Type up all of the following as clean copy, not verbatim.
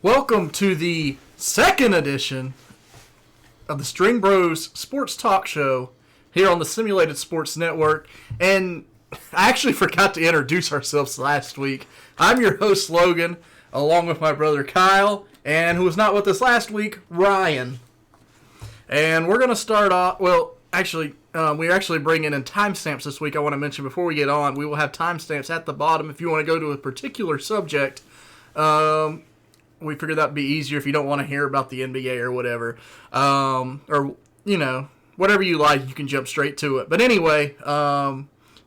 Welcome to the second edition of the String Bros Sports Talk Show here on the Simulated Sports Network. And I actually forgot to introduce ourselves last week. I'm your host, Logan, along with my brother Kyle, and who was not with us last week, Ryan. And we're going to start off, we're actually bringing in timestamps this week. I want to mention before we get on, we will have timestamps at the bottom if you want to go to a particular subject. We figured that would be easier if you don't want to hear about the NBA or whatever. Or, you know, whatever you like, you can jump straight to it. But anyway,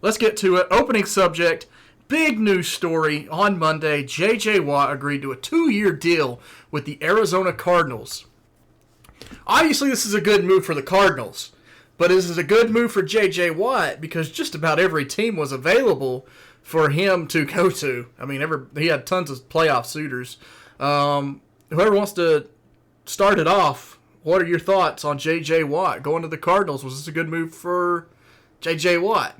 let's get to it. Opening subject, big news story. On Monday, J.J. Watt agreed to a 2-year deal with the Arizona Cardinals. Obviously, this is a good move for the Cardinals. But is it a good move for J.J. Watt? Because just about every team was available for him to go to. I mean, he had tons of playoff suitors. Whoever wants to start it off, what are your thoughts on J.J. Watt going to the Cardinals? Was this a good move for J.J. Watt?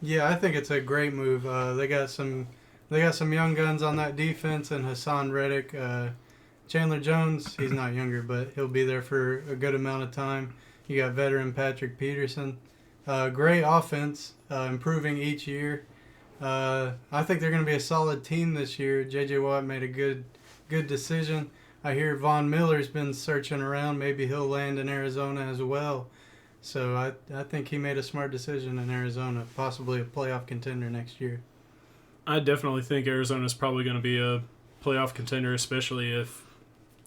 Yeah, I think it's a great move. They got some young guns on that defense, and Hassan Reddick, Chandler Jones. He's not younger, but he'll be there for a good amount of time. You got veteran Patrick Peterson. Great offense, improving each year. I think they're going to be a solid team this year. J.J. Watt made a good decision. I hear Von Miller's been searching around. Maybe he'll land in Arizona as well. So I think he made a smart decision in Arizona, possibly a playoff contender next year. I definitely think Arizona's probably going to be a playoff contender, especially if,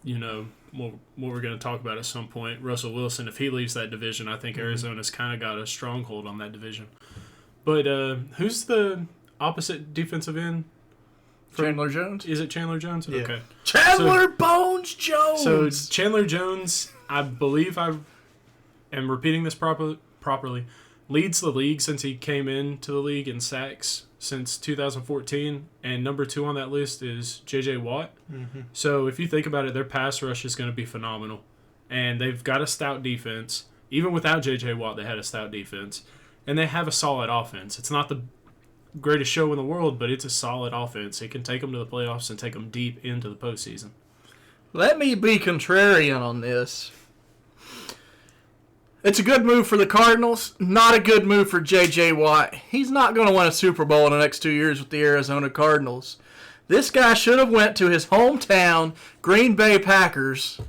you know, what we're going to talk about at some point, Russell Wilson, if he leaves that division, I think Arizona's kind of got a stronghold on that division. But who's the opposite defensive end? Chandler Jones? Is it Chandler Jones? Yeah. Okay. Chandler Bones Jones! So Chandler Jones, I believe I am repeating this properly, leads the league since he came into the league in sacks since 2014, and number 2 on that list is J.J. Watt. Mm-hmm. So if you think about it, their pass rush is going to be phenomenal, and they've got a stout defense. Even without J.J. Watt, they had a stout defense, and they have a solid offense. It's not the greatest show in the world, but it's a solid offense. It can take them to the playoffs and take them deep into the postseason. Let me be contrarian on this. It's a good move for the Cardinals, not a good move for J.J. Watt. He's not going to win a Super Bowl in the next 2 years with the Arizona Cardinals. This guy should have went to his hometown, Green Bay Packers.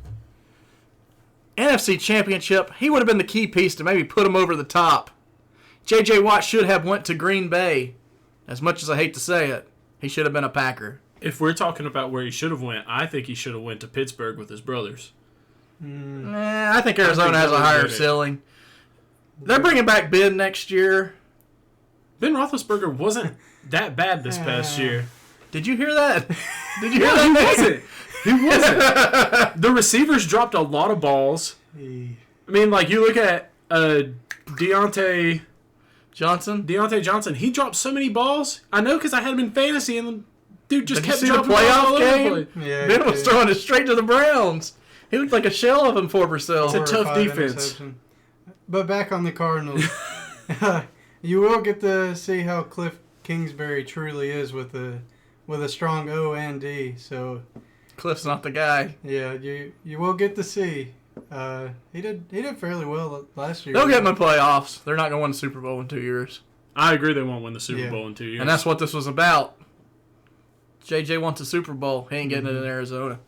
NFC Championship, he would have been the key piece to maybe put him over the top. J.J. Watt should have went to Green Bay. As much as I hate to say it, he should have been a Packer. If we're talking about where he should have went, I think he should have went to Pittsburgh with his brothers. I think Arizona has a higher ceiling. They're bringing back Ben next year. Ben Roethlisberger wasn't that bad this past year. Did you hear that? Did you hear No, that? He wasn't. The receivers dropped a lot of balls. I mean, like, you look at Deontay Johnson. He dropped so many balls. I know because I had him in fantasy, and the dude just kept dropping the playoff balls all over the game. place. Yeah, Ben was throwing it straight to the Browns. He looked like a shell of him for himself. It's a tough defense. But back on the Cardinals, you will get to see how Cliff Kingsbury truly is with a strong O and D. So Cliff's not the guy. yeah, you will get to see. He did fairly well last year. They'll get in the playoffs. They're not going to win the Super Bowl in 2 years. I agree they won't win the Super Yeah. Bowl in 2 years. And that's what this was about. JJ wants a Super Bowl. He ain't getting it in Arizona.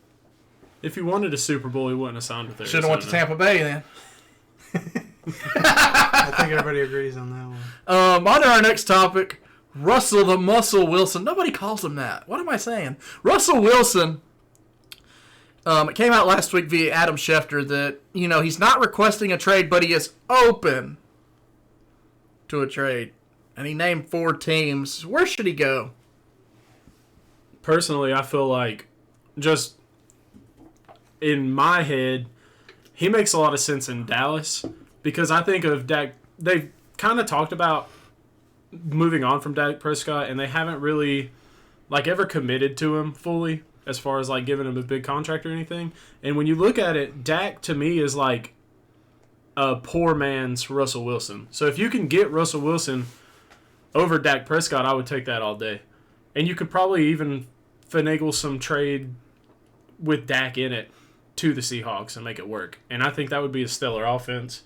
If he wanted a Super Bowl, he wouldn't have signed with Arizona. Should have went to Tampa Bay then. I think everybody agrees on that one. On to our next topic, Russell the Muscle Wilson. Nobody calls him that. What am I saying? Russell Wilson. It came out last week via Adam Schefter that, you know, he's not requesting a trade, but he is open to a trade. And he named 4 teams. Where should he go? Personally, I feel like, just in my head, he makes a lot of sense in Dallas, because I think of Dak. They've kind of talked about moving on from Dak Prescott, and they haven't really ever committed to him fully as far as giving him a big contract or anything. And when you look at it, Dak to me is like a poor man's Russell Wilson. So if you can get Russell Wilson over Dak Prescott, I would take that all day. And you could probably even finagle some trade with Dak in it to the Seahawks and make it work. And I think that would be a stellar offense.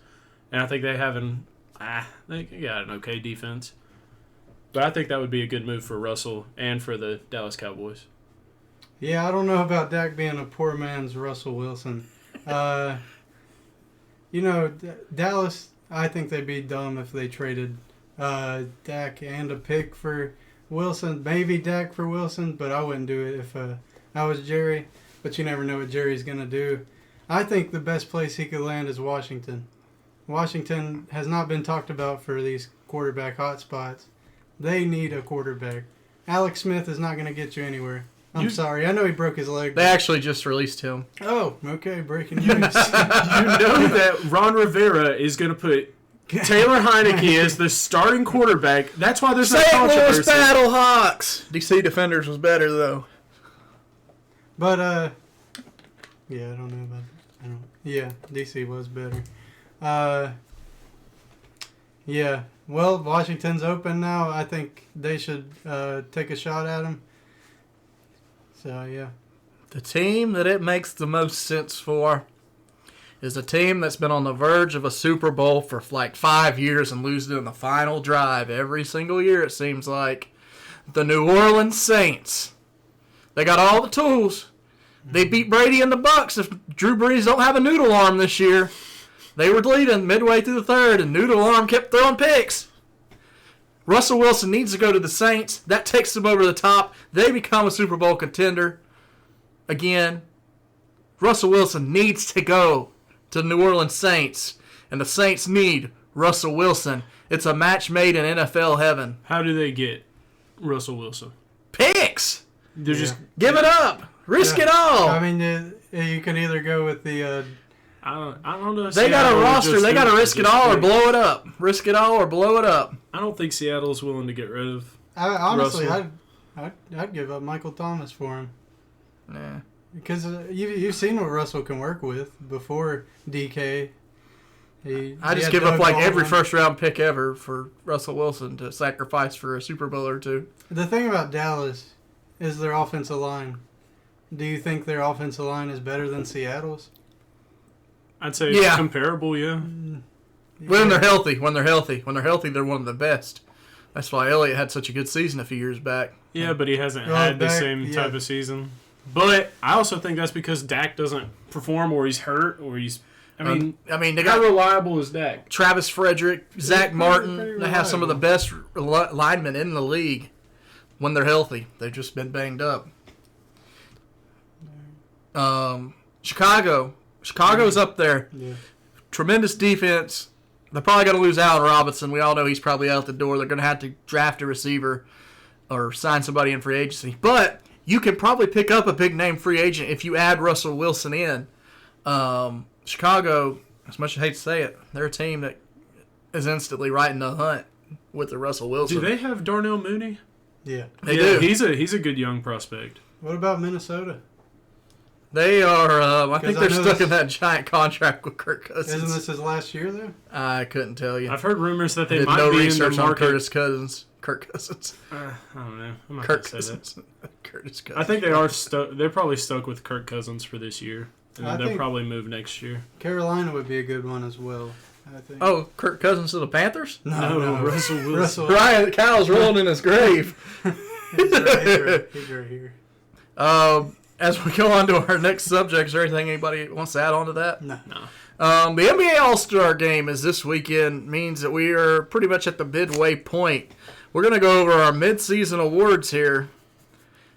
And I think they got an okay defense. But I think that would be a good move for Russell and for the Dallas Cowboys. Yeah, I don't know about Dak being a poor man's Russell Wilson. Dallas, I think they'd be dumb if they traded Dak and a pick for Wilson. Maybe Dak for Wilson, but I wouldn't do it if I was Jerry. But you never know what Jerry's going to do. I think the best place he could land is Washington. Washington has not been talked about for these quarterback hotspots. They need a quarterback. Alex Smith is not going to get you anywhere. I'm sorry. I know he broke his leg. They actually just released him. Oh, okay. Breaking news. You know that Ron Rivera is going to put Taylor Heineke as the starting quarterback. That's why there's no St. controversy. Louis Battlehawks. DC Defenders was better, though. But, yeah, I don't know about that. Yeah, DC was better. Yeah. Well, Washington's open now. I think they should take a shot at him. So, yeah. The team that it makes the most sense for is a team that's been on the verge of a Super Bowl for like 5 years and losing in the final drive every single year, it seems like. The New Orleans Saints. They got all the tools. They beat Brady and the Bucks. If Drew Brees don't have a noodle arm this year, they were leading midway through the third, and noodle arm kept throwing picks. Russell Wilson needs to go to the Saints. That takes them over the top. They become a Super Bowl contender. Again, Russell Wilson needs to go to the New Orleans Saints, and the Saints need Russell Wilson. It's a match made in NFL heaven. How do they get Russell Wilson? Picks! They're just Give it up! Risk it all! I mean, you can either go with the... I don't know. They got a roster. They got to risk it all or blow it up. Risk it all or blow it up. I don't think Seattle's willing to get rid of. Honestly, Russell. I'd give up Michael Thomas for him. Nah. Because you've seen what Russell can work with before DK. I just give up like every first round pick ever for Russell Wilson to sacrifice for a Super Bowl or two. The thing about Dallas is their offensive line. Do you think their offensive line is better than Seattle's? I'd say it's comparable, yeah. When they're healthy, they're one of the best. That's why Elliott had such a good season a few years back. Yeah, but he hasn't had the same type of season. But I also think that's because Dak doesn't perform, or he's hurt, or he's. I mean, they how got reliable is Dak? Travis Frederick, Zach Martin. pretty They have some of the best linemen in the league when they're healthy. They've just been banged up. Chicago's up there. Yeah. Tremendous defense. They're probably going to lose Allen Robinson. We all know he's probably out the door. They're going to have to draft a receiver or sign somebody in free agency. But you can probably pick up a big-name free agent if you add Russell Wilson in. Chicago, as much as I hate to say it, they're a team that is instantly right in the hunt with the Russell Wilson. Do they have Darnell Mooney? Yeah. They do. He's a good young prospect. What about Minnesota? They are, I think they're I know stuck this- in that giant contract with Kirk Cousins. Isn't this his last year, though? I couldn't tell you. I've heard rumors that they Did might no be in the research on market. Kirk Cousins. I don't know. I'm not Kirk gonna say that. Cousins. Curtis Cousins. I think they are stuck. They're probably stuck with Kirk Cousins for this year, and I then they'll think- probably move next year. Carolina would be a good one as well, I think. Oh, Kirk Cousins to the Panthers? No, Russell Wilson. Ryan Kyle's rolling in his grave. He's right here. As we go on to our next subject, is there anything anybody wants to add on to that? No. The NBA All-Star Game is this weekend, means that we are pretty much at the midway point. We're going to go over our mid-season awards here,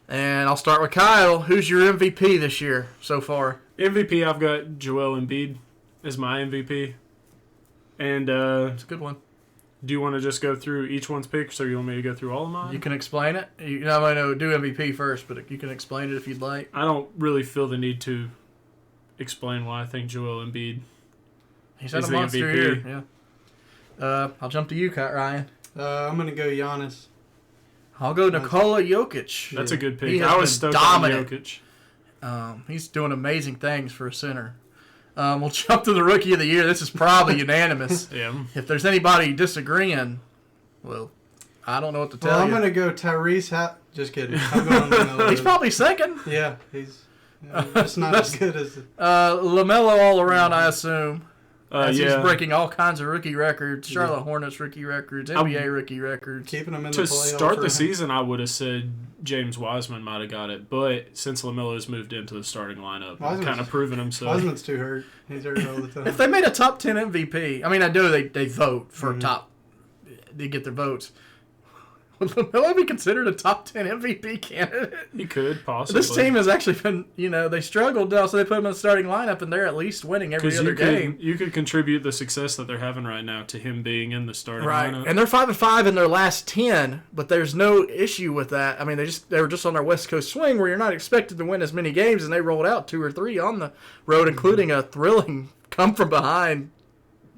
and I'll start with Kyle. Who's your MVP this year so far? MVP, I've got Joel Embiid as my MVP. And It's a good one. do you want to just go through each one's picks, or you want me to go through all of mine? You can explain it. I know do MVP first, but you can explain it if you'd like. I don't really feel the need to explain why I think Joel Embiid. He's had He's a the monster MVP. year. Yeah. I'll jump to you, Ryan. I'm going to go Giannis. I'll go Nikola Jokic. That's a good pick. He has I was been stoked on dominant. Jokic. He's doing amazing things for a center. We'll jump to the Rookie of the Year. This is probably unanimous. Yeah. If there's anybody disagreeing, well, I don't know what to tell Well, I'm you. going to go Tyrese Just kidding. I'm going LaMelo. He's probably second. Yeah, he's just not as good as. LaMelo all around, I assume. As Yeah. he's breaking all kinds of rookie records, Charlotte Hornets rookie records, NBA rookie records. Keeping him in the To playoffs. start the season, I would have said James Wiseman might have got it, but since LaMelo's moved into the starting lineup, kind of proven himself. Wiseman's too hurt. He's hurt all the time. If they made a top 10 MVP, I mean, I know they vote for top, they get their votes. Would LaMelo be considered a top 10 MVP candidate? He could, possibly. This team has actually been, they struggled now, so they put him in the starting lineup, and they're at least winning every other game. You could contribute the success that they're having right now to him being in the starting lineup. And they're 5-5 in their last 10, but there's no issue with that. I mean, they were just on their West Coast swing where you're not expected to win as many games, and they rolled out 2 or 3 on the road, including a thrilling come-from-behind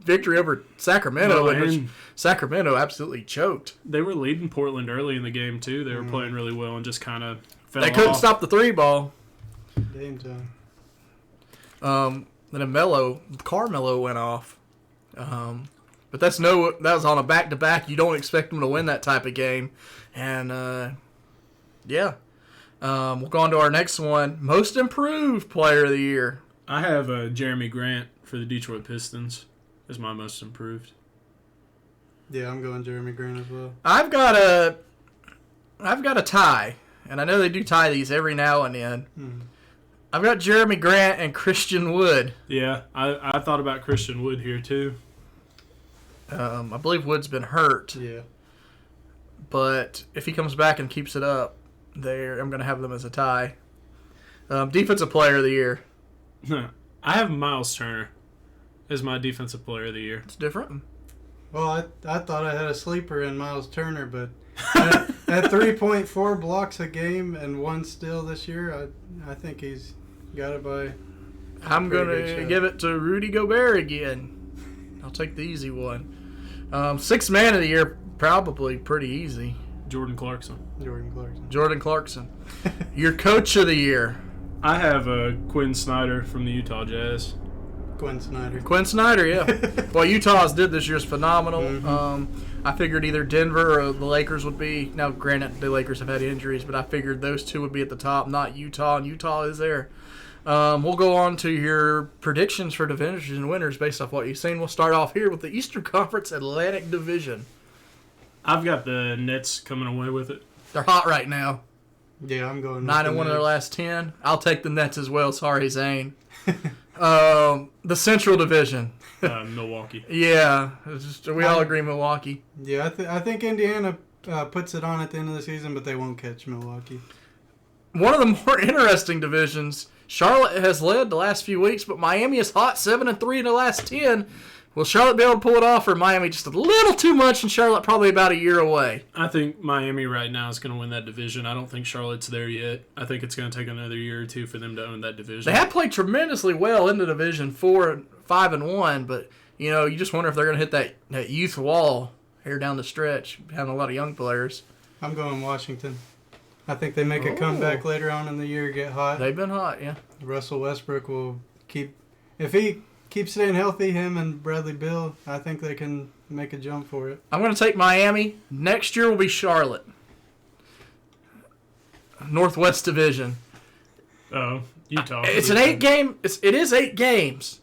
victory over Sacramento, in which Sacramento absolutely choked. They were leading Portland early in the game, too. They were playing really well and just kind of fell They couldn't off. stop the 3 ball. Game time. Then Carmelo went off. But that was on a back-to-back. You don't expect them to win that type of game. And, we'll go on to our next one. Most improved player of the year. I have Jeremy Grant for the Detroit Pistons as my most improved. Yeah, I'm going Jeremy Grant as well. I've got a tie, and I know they do tie these every now and then. I've got Jeremy Grant and Christian Wood. Yeah, I thought about Christian Wood here, too. I believe Wood's been hurt. Yeah. But if he comes back and keeps it up, I'm going to have them as a tie. Defensive player of the year. I have Miles Turner as my defensive player of the year. It's different. Well, I thought I had a sleeper in Miles Turner, but at 3.4 blocks a game and 1 steal this year, I think he's got it by. I'm going to give it to Rudy Gobert again. I'll take the easy one. Sixth man of the year, probably pretty easy. Jordan Clarkson. Jordan Clarkson. Your coach of the year. I have Quinn Snyder from the Utah Jazz. Quinn Snyder, yeah. Well, Utah's did this year's phenomenal. I figured either Denver or the Lakers would be. Now, granted, the Lakers have had injuries, but I figured those two would be at the top, not Utah, and Utah is there. We'll go on to your predictions for division winners based off what you've seen. We'll start off here with the Eastern Conference Atlantic Division. I've got the Nets coming away with it. They're hot right now. Yeah, I'm going 9-1 in their last 10. I'll take the Nets as well. Sorry, Zane. The Central Division. Milwaukee. Yeah, we all agree Milwaukee. Yeah, I think Indiana puts it on at the end of the season, but they won't catch Milwaukee. One of the more interesting divisions. Charlotte has led the last few weeks, but Miami is hot, 7-3 in the last 10. Will Charlotte be able to pull it off, or Miami just a little too much, and Charlotte probably about a year away? I think Miami right now is going to win that division. I don't think Charlotte's there yet. I think it's going to take another year or two for them to own that division. They have played tremendously well in the division, 5-1, but you just wonder if they're going to hit that youth wall here down the stretch, having a lot of young players. I'm going Washington. I think they make a comeback later on in the year, get hot. They've been hot, yeah. Russell Westbrook will if he keeps staying healthy, him and Bradley Beal, I think they can make a jump for it. I'm going to take Miami. Next year will be Charlotte. Northwest Division. Oh, Utah. It's an 8-game. It is 8 games.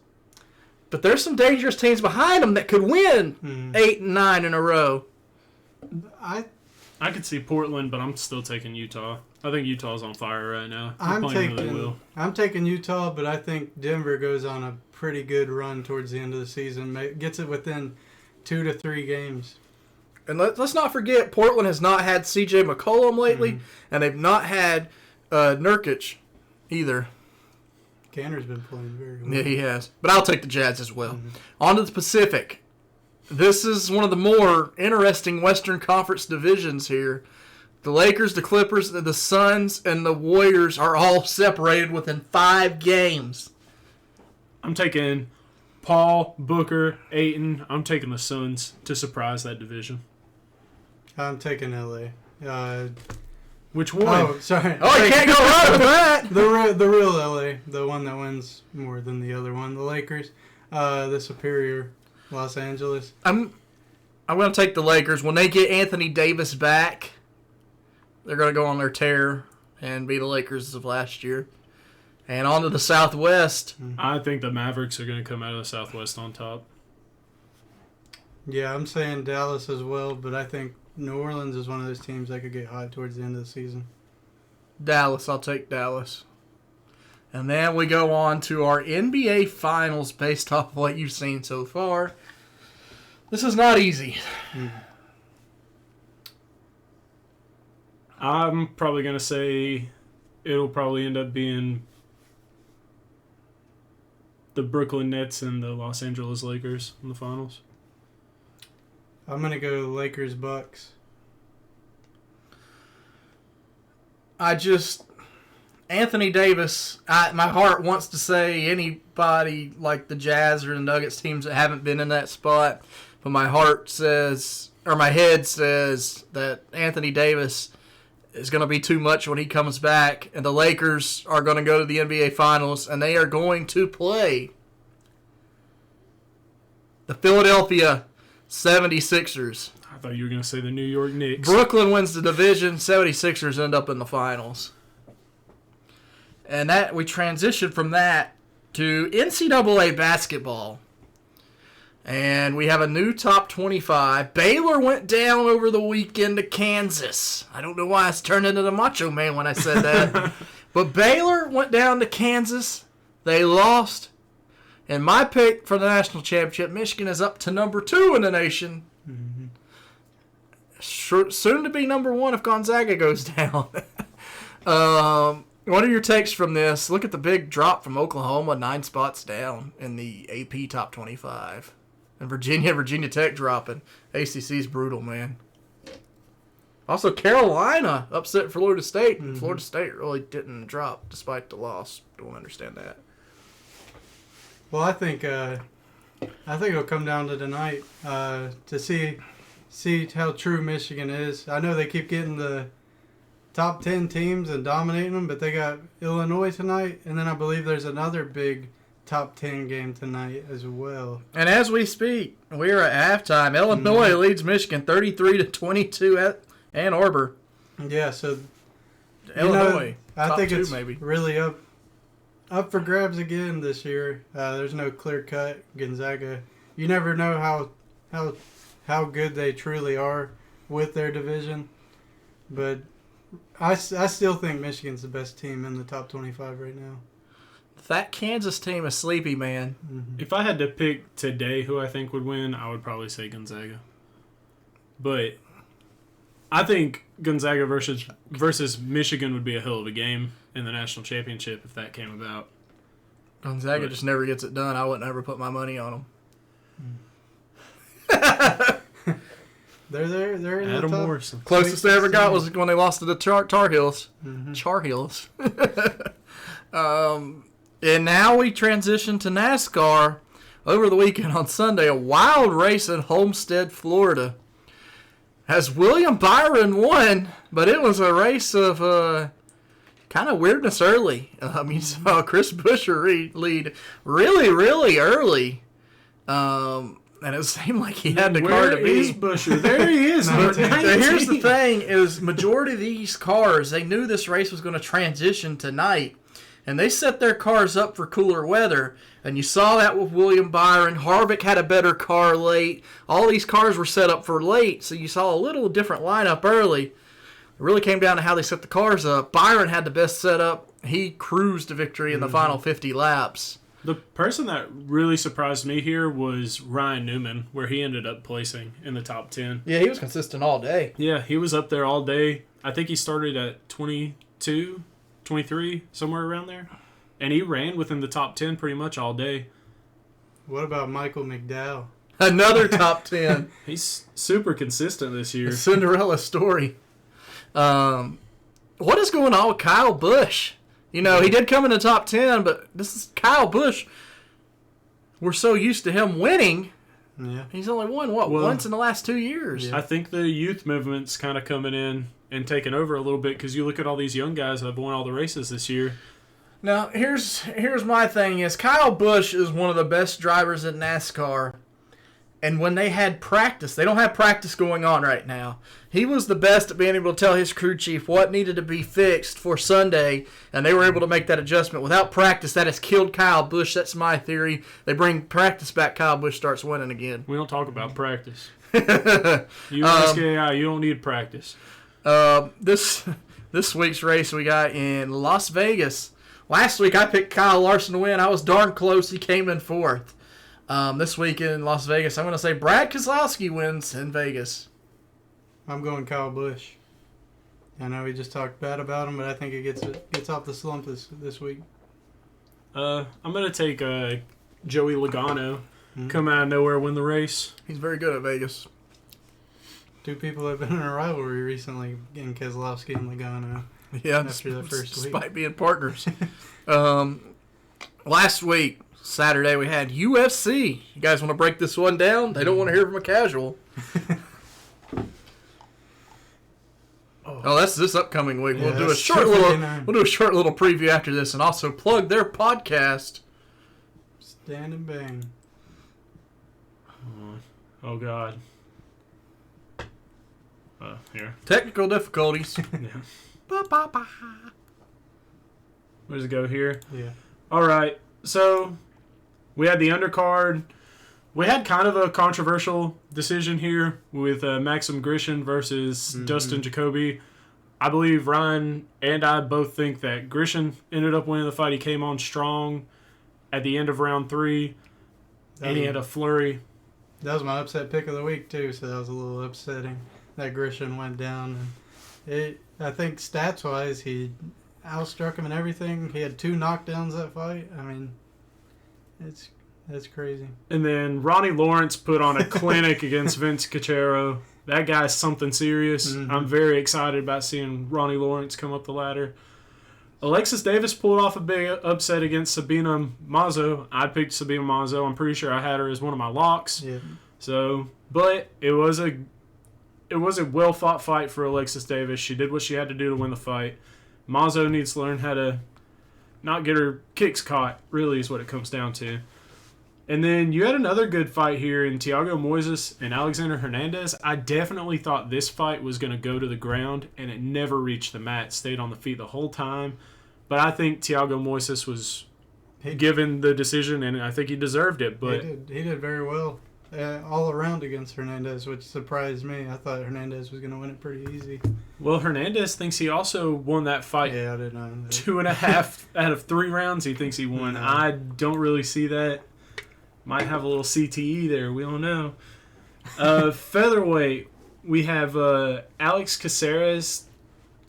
But there's some dangerous teams behind them that could win 8 and 9 in a row. I could see Portland, but I'm still taking Utah. I think Utah's on fire right now. I'm taking Utah, but I think Denver goes on a pretty good run towards the end of the season. Gets it within 2 to 3 games. And let's not forget, Portland has not had C.J. McCollum lately, and they've not had Nurkic either. Kanter's been playing very well. Yeah, he has. But I'll take the Jazz as well. On to the Pacific. This is one of the more interesting Western Conference divisions here. The Lakers, the Clippers, the Suns, and the Warriors are all separated within 5 games. I'm taking Paul, Booker, Ayton. I'm taking the Suns to surprise that division. I'm taking L.A. Which one? Oh, sorry. Oh, you can't go wrong with that. The real L.A., the one that wins more than the other one. The Lakers, the superior Los Angeles. I'm going to take the Lakers. When they get Anthony Davis back, they're going to go on their tear and be the Lakers of last year. And on to the Southwest. I think the Mavericks are going to come out of the Southwest on top. Yeah, I'm saying Dallas as well, but I think New Orleans is one of those teams that could get hot towards the end of the season. Dallas, I'll take Dallas. And then we go on to our NBA Finals based off of what you've seen so far. This is not easy. I'm probably going to say it'll probably end up being the Brooklyn Nets and the Los Angeles Lakers in the finals. I'm going to go Lakers Bucks. Anthony Davis, my heart wants to say anybody like the Jazz or the Nuggets teams that haven't been in that spot, but my heart says, or my head says, that Anthony Davis is going to be too much when he comes back, and the Lakers are going to go to the NBA Finals, and they are going to play the Philadelphia 76ers. I thought you were going to say the New York Knicks. Brooklyn wins the division. 76ers end up in the finals. And that we transition from that to NCAA basketball. And we have a new top 25. Baylor went down over the weekend to Kansas. I don't know why I turned into the Macho Man when I said that. But Baylor went down to Kansas. They lost. And my pick for the national championship, Michigan is up to number 2 in the nation. Soon to be number 1 if Gonzaga goes down. What are your takes from this? Look at the big drop from Oklahoma, 9 spots down in the AP top 25. And Virginia Tech dropping. ACC's brutal, man. Also, Carolina upset Florida State, and Florida State really didn't drop despite the loss. Don't understand that. Well, I think it'll come down to tonight to see how true Michigan is. I know they keep getting the top 10 teams and dominating them, but they got Illinois tonight, and then I believe there's another big top 10 game tonight as well. And as we speak, we are at halftime. Illinois leads Michigan 33-22 at Ann Arbor. Yeah, so Illinois, I think it's maybe really up for grabs again this year. There's no clear cut Gonzaga. You never know how good they truly are with their division, but I still think Michigan's the best team in the top 25 right now. That Kansas team is sleepy, man. If I had to pick today who I think would win, I would probably say Gonzaga. But I think Gonzaga versus Michigan would be a hell of a game in the national championship if that came about. Gonzaga just never gets it done. I wouldn't ever put my money on them. They're there. They're in Adam the top. Morrison. Closest they ever got was when they lost to the Tar Heels. Char Heels. And now we transition to NASCAR. Over the weekend on Sunday, a wild race in Homestead, Florida. As William Byron won, but it was a race of kind of weirdness early. You saw Chris Buescher lead really, really early. And it seemed like he had the car to beat. Where is Buescher? There he is. But here's the thing: is majority of these cars, they knew this race was going to transition tonight, and they set their cars up for cooler weather. And you saw that with William Byron. Harvick had a better car late. All these cars were set up for late, so you saw a little different lineup early. It really came down to how they set the cars up. Byron had the best setup. He cruised to victory in the final 50 laps. The person that really surprised me here was Ryan Newman, where he ended up placing in the top 10. Yeah, he was consistent all day. Yeah, he was up there all day. I think he started at 22, 23, somewhere around there. And he ran within the top 10 pretty much all day. What about Michael McDowell? Another top 10. He's super consistent this year. A Cinderella story. What is going on with Kyle Busch? You know, he did come in the top 10, but this is Kyle Busch. We're so used to him winning. Yeah. He's only won, once in the last 2 years. Yeah. I think the youth movement's kind of coming in and taking over a little bit because you look at all these young guys that have won all the races this year. Now, here's my thing is Kyle Busch is one of the best drivers in NASCAR. And when they had practice, they don't have practice going on right now. He was the best at being able to tell his crew chief what needed to be fixed for Sunday, and they were able to make that adjustment. Without practice, that has killed Kyle Busch. That's my theory. They bring practice back, Kyle Busch starts winning again. We don't talk about practice. You NCAAB, you don't need practice. This week's race we got in Las Vegas. Last week I picked Kyle Larson to win. I was darn close. He came in fourth. This week in Las Vegas, I'm going to say Brad Keselowski wins in Vegas. I'm going Kyle Busch. I know we just talked bad about him, but I think it gets off the slump this week. I'm going to take Joey Logano. Come out of nowhere, win the race. He's very good at Vegas. Two people have been in a rivalry recently in Keselowski and Logano. Yeah, after the first week. Despite being partners. Last week, Saturday, we had UFC. You guys want to break this one down? They don't want to hear from a casual. That's this upcoming week. Yeah, We'll do a short little preview after this, and also plug their podcast. Stand and Bang. Oh God. Here. Technical difficulties. Yeah. Where does it go here? Yeah. All right. So we had the undercard. We had kind of a controversial decision here with Maxim Grishin versus Dustin Jacoby. I believe Ryan and I both think that Grishin ended up winning the fight. He came on strong at the end of round 3, and he had a flurry. That was my upset pick of the week, too, so that was a little upsetting that Grishin went down. And I think stats-wise, he outstruck him in everything. He had 2 knockdowns that fight. I mean, that's crazy. And then Ronnie Lawrence put on a clinic against Vince Cachero. That guy's something serious. I'm very excited about seeing Ronnie Lawrence come up the ladder. Alexis Davis pulled off a big upset against Sabina Mazo. I picked Sabina Mazo. I'm pretty sure I had her as one of my locks. Yeah. So, but it was a well-fought fight for Alexis Davis. She did what she had to do to win the fight. Mazo needs to learn how to not get her kicks caught, really, is what it comes down to. And then you had another good fight here in Thiago Moises and Alexander Hernandez. I definitely thought this fight was going to go to the ground, and it never reached the mat. It stayed on the feet the whole time. But I think Thiago Moises was given the decision, and I think he deserved it. But he did very well all around against Hernandez, which surprised me. I thought Hernandez was going to win it pretty easy. Well, Hernandez thinks he also won that fight. Yeah, I did not. 2.5 out of 3 rounds he thinks he won. No. I don't really see that. Might have a little CTE there. We don't know. Featherweight, we have Alex Caceres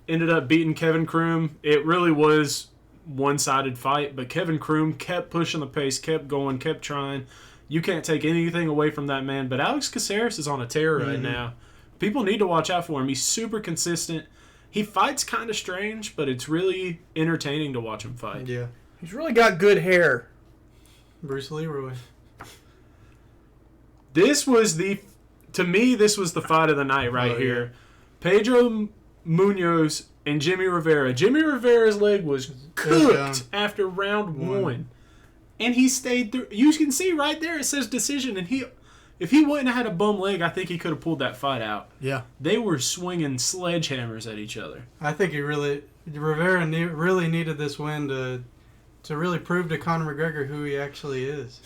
ended up beating Kevin Kroom. It really was one-sided fight, but Kevin Kroom kept pushing the pace, kept going, kept trying. You can't take anything away from that man, but Alex Caceres is on a tear right now. People need to watch out for him. He's super consistent. He fights kind of strange, but it's really entertaining to watch him fight. Yeah. He's really got good hair. Bruce Leroy. To me, this was the fight of the night right here. Yeah. Pedro Munoz and Jimmy Rivera. Jimmy Rivera's leg was cooked after round 1. And he stayed through. You can see right there it says decision. And if he wouldn't have had a bum leg, I think he could have pulled that fight out. Yeah. They were swinging sledgehammers at each other. I think Rivera really needed this win to really prove to Conor McGregor who he actually is.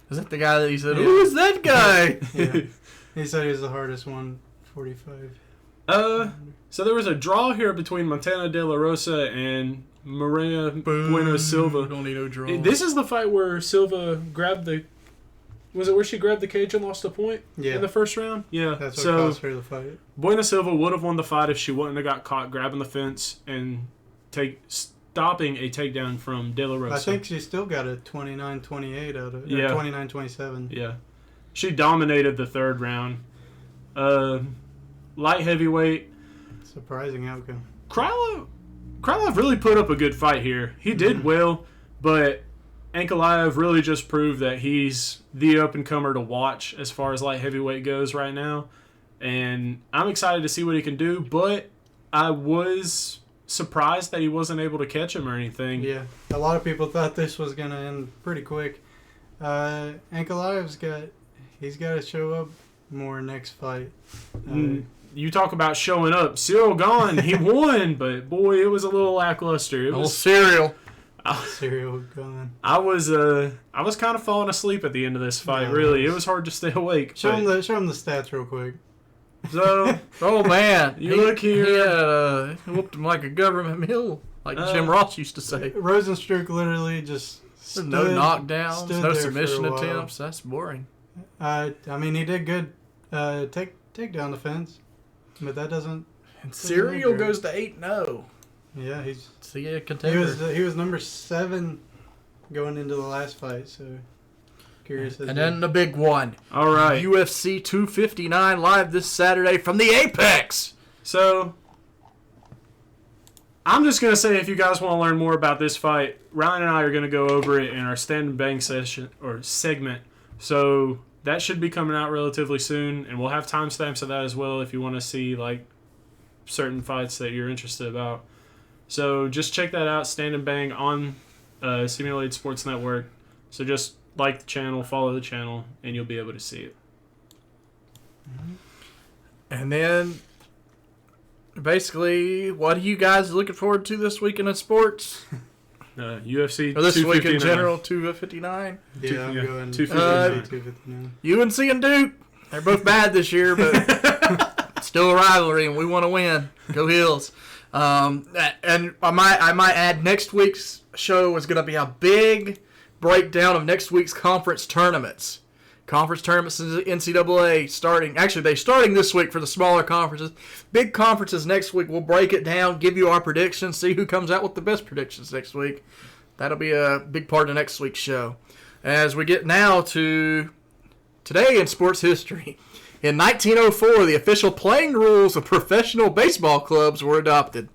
Is that the guy that he said, who is that guy? Yeah. He said he was the hardest 145. So there was a draw here between Montana De La Rosa and Maria Bueno Silva. Don't need no draw. This is the fight where Silva grabbed the... Was it where she grabbed the cage and lost a point in the first round? Yeah. That's what cost her the fight. Bueno Silva would have won the fight if she wouldn't have got caught grabbing the fence and stopping a takedown from De La Rosa. I think she still got a 29-28 out of it. Yeah. 29-27. Yeah. She dominated the third round. Light heavyweight. Surprising outcome. Krylov really put up a good fight here. He did well, but Ankalaev really just proved that he's the up-and-comer to watch as far as light heavyweight goes right now. And I'm excited to see what he can do, but I was surprised that he wasn't able to catch him or anything. Yeah, a lot of people thought this was going to end pretty quick. Ankalaev's he's got to show up more next fight. You talk about showing up. Cyril Gane, he won, but boy, it was a little lackluster. It was Cyril. Cyril Gane. I was kind of falling asleep at the end of this fight. No, really, it was hard to stay awake. Show him the stats real quick. So, oh man, you look here. He whooped him like a government mule, like Jim Ross used to say. Rozenstruik literally just There's no knockdowns, stood no there submission for a while. attempts. That's boring. I mean, he did good. Take down defense, but that doesn't. And Cyril goes to 8-0. Yeah, he's a contender. he was number 7 going into the last fight. So curious. And then the big one. All right, UFC 259 live this Saturday from the Apex. So I'm just gonna say, if you guys want to learn more about this fight, Ryan and I are gonna go over it in our stand and bang session or segment. So that should be coming out relatively soon, and we'll have timestamps of that as well if you want to see like certain fights that you're interested about. So just check that out, Stand and Bang on Simulated Sports Network. So just like the channel, follow the channel, and you'll be able to see it. And then, basically, what are you guys looking forward to this weekend in sports? UFC Or this week in 259. general, 259? Yeah, I'm going 259. 259. UNC and Duke. They're both bad this year, but still a rivalry, and we want to win. Go Heels. And I might add, next week's show is going to be a big breakdown of next week's conference tournaments. Conference tournaments in the NCAA starting this week for the smaller conferences. Big conferences next week. We'll break it down, give you our predictions, see who comes out with the best predictions next week. That'll be a big part of next week's show. As we get now to today in sports history. In 1904, the official playing rules of professional baseball clubs were adopted.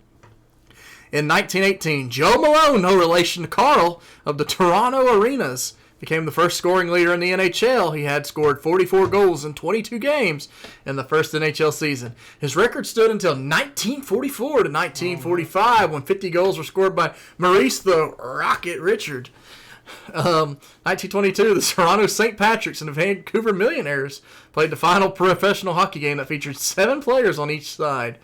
In 1918, Joe Malone, no relation to Carl, of the Toronto Arenas, became the first scoring leader in the NHL. He had scored 44 goals in 22 games in the first NHL season. His record stood until 1944 to 1945 when 50 goals were scored by Maurice the Rocket Richard. 1922, the Toronto St. Patrick's and the Vancouver Millionaires played the final professional hockey game that featured 7 players on each side.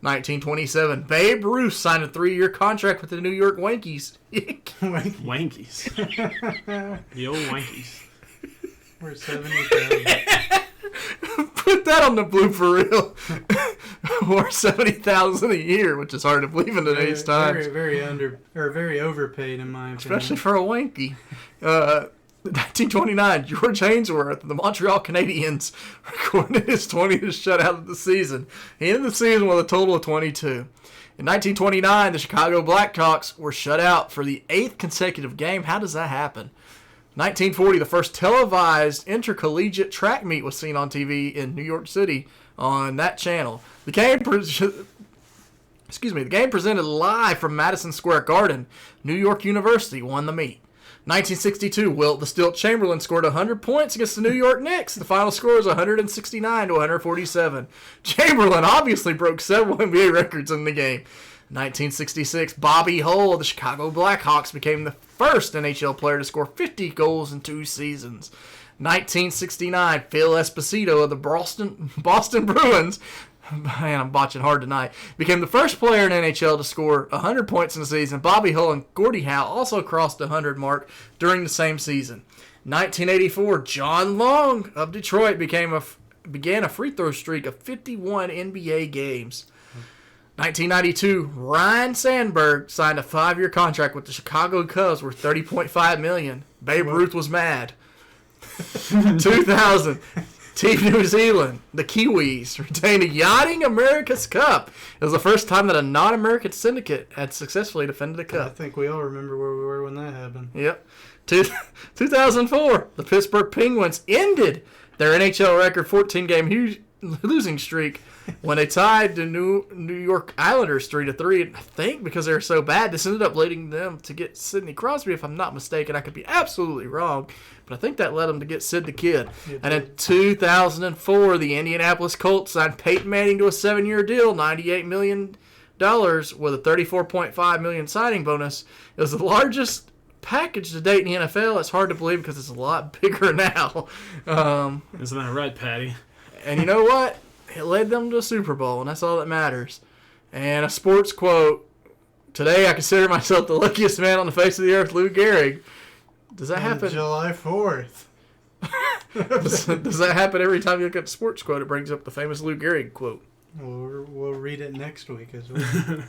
1927, Babe Ruth signed a 3-year contract with the New York Yankees. Wankies. The old Wankies. We're 70,000. Put that on the blooper reel. Or 70,000 a year, which is hard to believe in today's times. Very overpaid in my opinion. Especially for a wanky. 1929, George Hainsworth of the Montreal Canadiens recorded his 20th shutout of the season. He ended the season with a total of 22. In 1929, the Chicago Blackhawks were shut out for the 8th consecutive game. How does that happen? 1940, the first televised intercollegiate track meet was seen on TV in New York City on that channel. The game presented live from Madison Square Garden. New York University won the meet. 1962, Wilt the Stilt Chamberlain scored 100 points against the New York Knicks. The final score was 169 to 147. Chamberlain obviously broke several NBA records in the game. 1966, Bobby Hull of the Chicago Blackhawks became the first NHL player to score 50 goals in 2 seasons. 1969, Phil Esposito of the Boston Bruins, man, I'm botching hard tonight, became the first player in NHL to score 100 points in a season. Bobby Hull and Gordie Howe also crossed the 100 mark during the same season. 1984, John Long of Detroit began a free throw streak of 51 NBA games. 1992, Ryan Sandberg signed a 5-year contract with the Chicago Cubs worth $30.5 million. Babe Ruth was mad. 2000, Team New Zealand, the Kiwis, retained a Yachting America's Cup. It was the first time that a non-American syndicate had successfully defended a I cup. think we all remember where we were when that happened. Yep. 2004, the Pittsburgh Penguins ended their NHL record 14-game losing streak when they tied the New York Islanders 3-3. I think because they were so bad, this ended up leading them to get Sidney Crosby, if I'm not mistaken. I could be absolutely wrong, but I think that led them to get Sid the Kid. And in 2004, the Indianapolis Colts signed Peyton Manning to a 7-year deal, $98 million with a $34.5 million signing bonus. It was the largest package to date in the NFL, it's hard to believe because it's a lot bigger now. Isn't that right, Patty? And you know what? It led them to a Super Bowl, and that's all that matters. And a sports quote, today I consider myself the luckiest man on the face of the earth, Lou Gehrig. Does that happen? July 4th. Does that happen every time you look at the sports quote? It brings up the famous Lou Gehrig quote. We'll read it next week as well.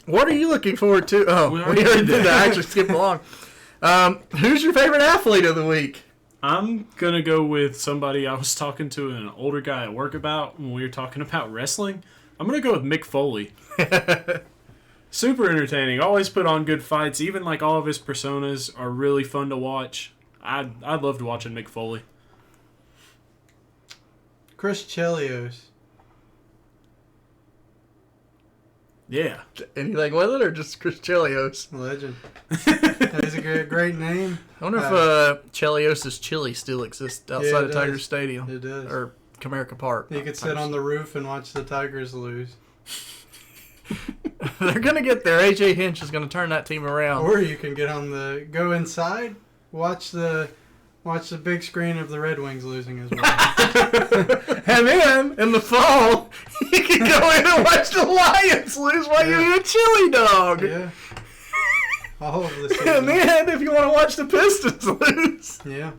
What are you looking forward to? Oh, we already did that. I actually skipped along. Who's your favorite athlete of the week? I'm going to go with somebody I was talking to an older guy at work about when we were talking about wrestling. I'm going to go with Mick Foley. Super entertaining. Always put on good fights. Even like all of his personas are really fun to watch. I loved watching Mick Foley. Chris Chelios. Yeah. Anything with it or just Chris Chelios? Legend. That is a great name. I wonder if Chelios' Chili still exists outside of Tiger Stadium. It does. Or Comerica Park. You could sit on the roof and watch the Tigers lose. They're going to get there. A.J. Hinch is going to turn that team around. Or you can go inside, watch the big screen of the Red Wings losing as well. And then, in the fall, you can go in and watch the Lions lose while you eat a chili dog. Yeah. All of the season. And then, if you want to watch the Pistons lose. Yeah.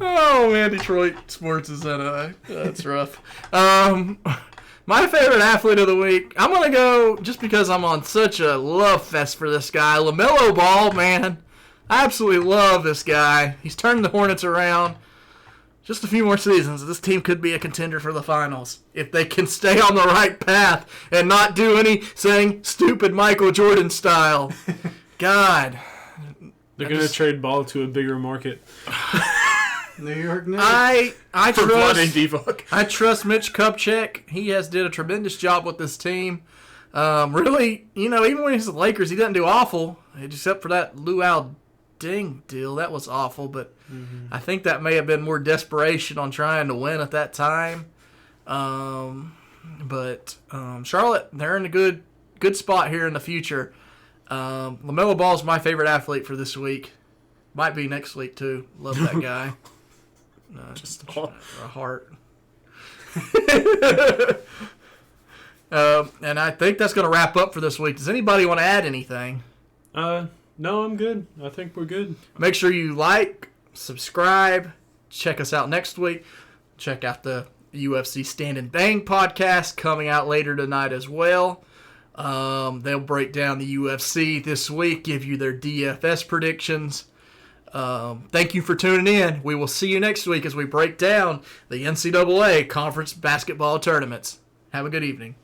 Oh, man, Detroit sports is that's rough. My favorite athlete of the week, I'm going to go, just because I'm on such a love fest for this guy, LaMelo Ball, man. I absolutely love this guy. He's turned the Hornets around. Just a few more seasons, this team could be a contender for the finals if they can stay on the right path and not do anything stupid Michael Jordan style. God. They're going to trade Ball to a bigger market. New York Knicks. I For trust Divock. I trust Mitch Kupchak. He has did a tremendous job with this team. Really, even when he's with the Lakers, he doesn't do awful, except for that Luau Ding deal. That was awful, but I think that may have been more desperation on trying to win at that time. But Charlotte, they're in a good spot here in the future. LaMelo Ball is my favorite athlete for this week. Might be next week too. Love that guy. Just a heart. And I think that's going to wrap up for this week. Does anybody want to add anything? No, I'm good. I think we're good. Make sure you like, subscribe, check us out next week. Check out the UFC Stand and Bang podcast coming out later tonight as well. They'll break down the UFC this week, give you their DFS predictions. Thank you for tuning in. We will see you next week as we break down the NCAA conference basketball tournaments. Have a good evening.